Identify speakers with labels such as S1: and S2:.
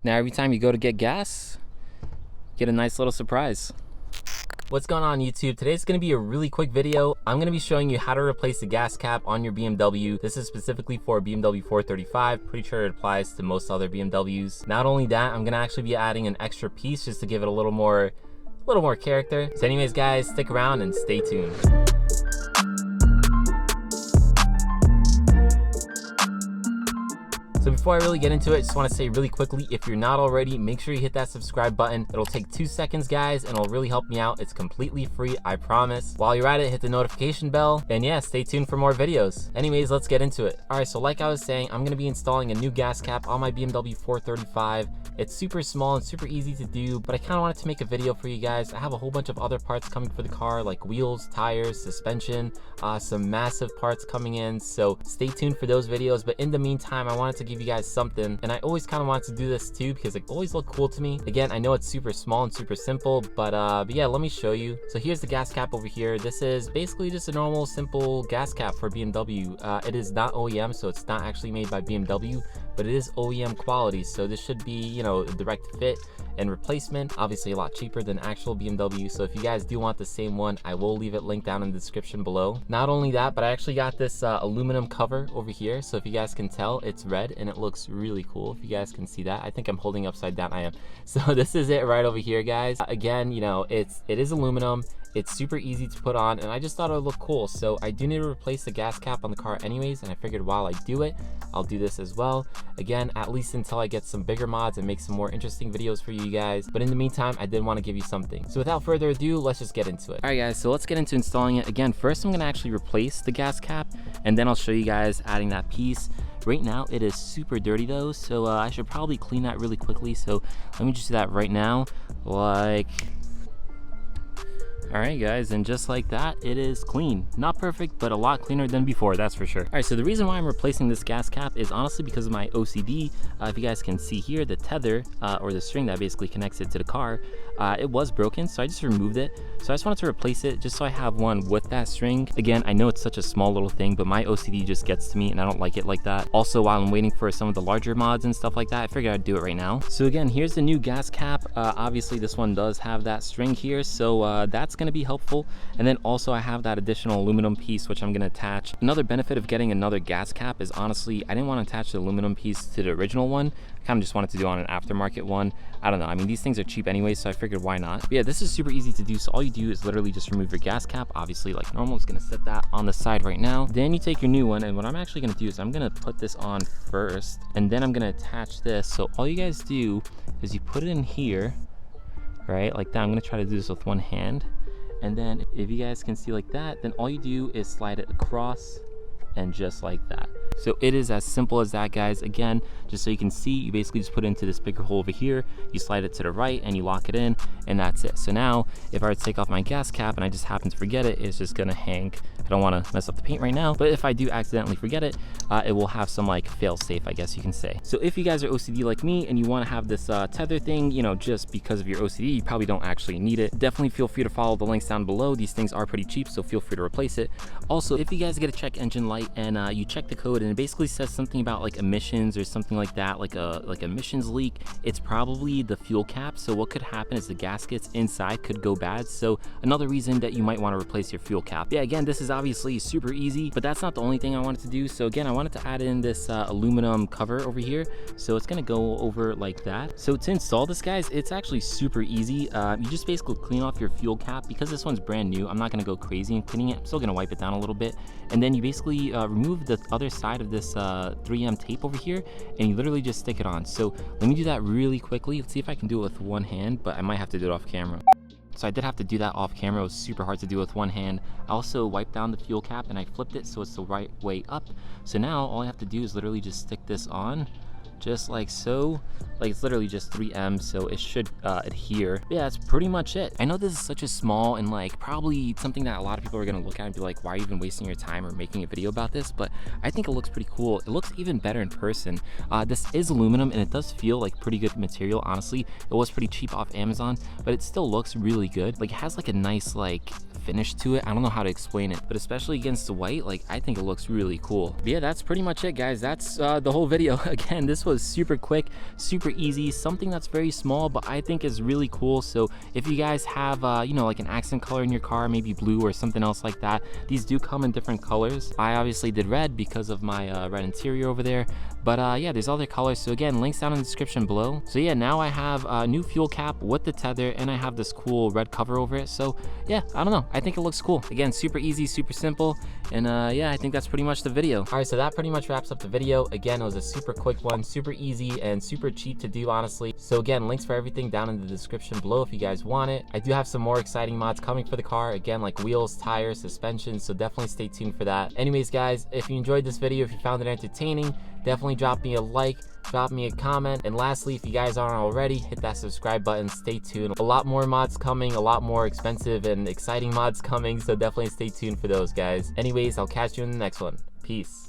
S1: Now every time you go to get gas, get a nice little surprise. What's going on YouTube? Today's gonna be a really quick video. I'm gonna be showing you how to replace the gas cap on your BMW. This is specifically for BMW 435. Pretty sure it applies to most other BMWs. Not only that, I'm gonna actually be adding an extra piece just to give it a little more character. So anyways guys, stick around and stay tuned. So before I really get into it, just want to say really quickly, if you're not already, make sure you hit that subscribe button. It'll take 2 seconds, guys, and it'll really help me out. It's completely free, I promise. While you're at it, hit the notification bell, and yeah, stay tuned for more videos. Anyways, let's get into it. All right, so like I was saying, I'm gonna be installing a new gas cap on my BMW 435. It's super small and super easy to do, but I kind of wanted to make a video for you guys. I have a whole bunch of other parts coming for the car, like wheels, tires, suspension, some massive parts coming in, so stay tuned for those videos. But in the meantime, I wanted to give you guys something, and I always kind of wanted to do this too because it always looked cool to me. Again, I know it's super small and super simple, but yeah, let me show you. So here's the gas cap over here. This is basically just a normal simple gas cap for BMW. It is not OEM, so it's not actually made by BMW, but it is OEM quality, so this should be, you know, a direct fit and replacement. Obviously a lot cheaper than actual BMW, so if you guys do want the same one, I will leave it linked down in the description below. Not only that, but I actually got this aluminum cover over here, so if you guys can tell, it's red and it looks really cool. If you guys can see that, I think I'm holding upside down. I am. So this is it right over here, guys. Again, you know, it is aluminum. It's super easy to put on, and I just thought it would look cool. So I do need to replace the gas cap on the car anyways, and I figured while I do it, I'll do this as well. Again, at least until I get some bigger mods and make some more interesting videos for you guys. But in the meantime, I did want to give you something. So without further ado, let's just get into it. All right guys, so let's get into installing it. Again, first I'm gonna actually replace the gas cap, and then I'll show you guys adding that piece. Right now it is super dirty though, so I should probably clean that really quickly. So let me just do that right now, like. All right guys, and just like that, it is clean. Not perfect, but a lot cleaner than before, that's for sure. All right, so the reason why I'm replacing this gas cap is honestly because of my OCD. If you guys can see here, the tether, or the string that basically connects it to the car, it was broken, so I just removed it. So I just wanted to replace it just so I have one with that string. Again, I know it's such a small little thing, but my OCD just gets to me and I don't like it like that. Also, while I'm waiting for some of the larger mods and stuff like that, I figured I'd do it right now. So again, here's the new gas cap. Obviously this one does have that string here, so that's gonna be helpful. And then also I have that additional aluminum piece which I'm gonna attach. Another benefit of getting another gas cap is honestly I didn't want to attach the aluminum piece to the original one. I kind of just wanted to do on an aftermarket one. I don't know, I mean these things are cheap anyway, so I figured why not. But yeah, this is super easy to do. So all you do is literally just remove your gas cap, obviously like normal. Just gonna set that on the side right now. Then you take your new one, and what I'm actually gonna do is I'm gonna put this on first, and then I'm gonna attach this. So all you guys do is you put it in here, right, like that. I'm gonna try to do this with one hand. And then if you guys can see like that, then all you do is slide it across, and just like that. So it is as simple as that, guys. Again, just so you can see, you basically just put it into this bigger hole over here, you slide it to the right and you lock it in, and that's it. So now if I were to take off my gas cap and I just happen to forget it, it's just gonna hang. I don't want to mess up the paint right now, but if I do accidentally forget it, it will have some like fail safe, I guess you can say. So if you guys are OCD like me and you want to have this tether thing, you know, just because of your OCD, you probably don't actually need it. Definitely feel free to follow the links down below. These things are pretty cheap, so feel free to replace it. Also, if you guys get a check engine light and you check the code and it basically says something about like emissions or something like that, like emissions leak, it's probably the fuel cap. So what could happen is the gaskets inside could go bad. So another reason that you might want to replace your fuel cap. Yeah, again, this is obviously super easy, but that's not the only thing I wanted to do. So again, I wanted to add in this aluminum cover over here. So it's gonna go over like that. So to install this, guys, it's actually super easy. You just basically clean off your fuel cap. Because this one's brand new, I'm not gonna go crazy in cleaning it. I'm still gonna wipe it down a little bit, and then you basically remove the other side of this 3M tape over here, and you literally just stick it on. So let me do that really quickly. Let's see if I can do it with one hand, but I might have to do it off camera. So I did have to do that off camera. It was super hard to do with one hand. I also wiped down the fuel cap and I flipped it so it's the right way up. So now all I have to do is literally just stick this on, just like so. Like it's literally just 3M, so it should adhere. But yeah, that's pretty much it. I know this is such a small and like probably something that a lot of people are gonna look at and be like, why are you even wasting your time or making a video about this? But I think it looks pretty cool. It looks even better in person. This is aluminum and it does feel like pretty good material, honestly. It was pretty cheap off Amazon, but it still looks really good. Like it has like a nice like finish to it. I don't know how to explain it, but especially against the white, like I think it looks really cool. But yeah, that's pretty much it, guys. That's the whole video. Again, this was super quick, super super easy, something that's very small but I think is really cool. So if you guys have you know, like an accent color in your car, maybe blue or something else like that, these do come in different colors. I obviously did red because of my red interior over there, but yeah, there's other colors. So again, links down in the description below. So yeah, now I have a new fuel cap with the tether, and I have this cool red cover over it. So yeah, I don't know, I think it looks cool. Again, super easy, super simple, and yeah, I think that's pretty much the video. All right, so that pretty much wraps up the video. Again, it was a super quick one, super easy and super cheap to do, honestly. So again, links for everything down in the description below if you guys want it. I do have some more exciting mods coming for the car, again, like wheels, tires, suspension, so definitely stay tuned for that. Anyways guys, if you enjoyed this video, if you found it entertaining, definitely drop me a like, drop me a comment, and lastly, if you guys aren't already, hit that subscribe button. Stay tuned, a lot more mods coming, a lot more expensive and exciting mods coming, so definitely stay tuned for those, guys. Anyways, I'll catch you in the next one. Peace.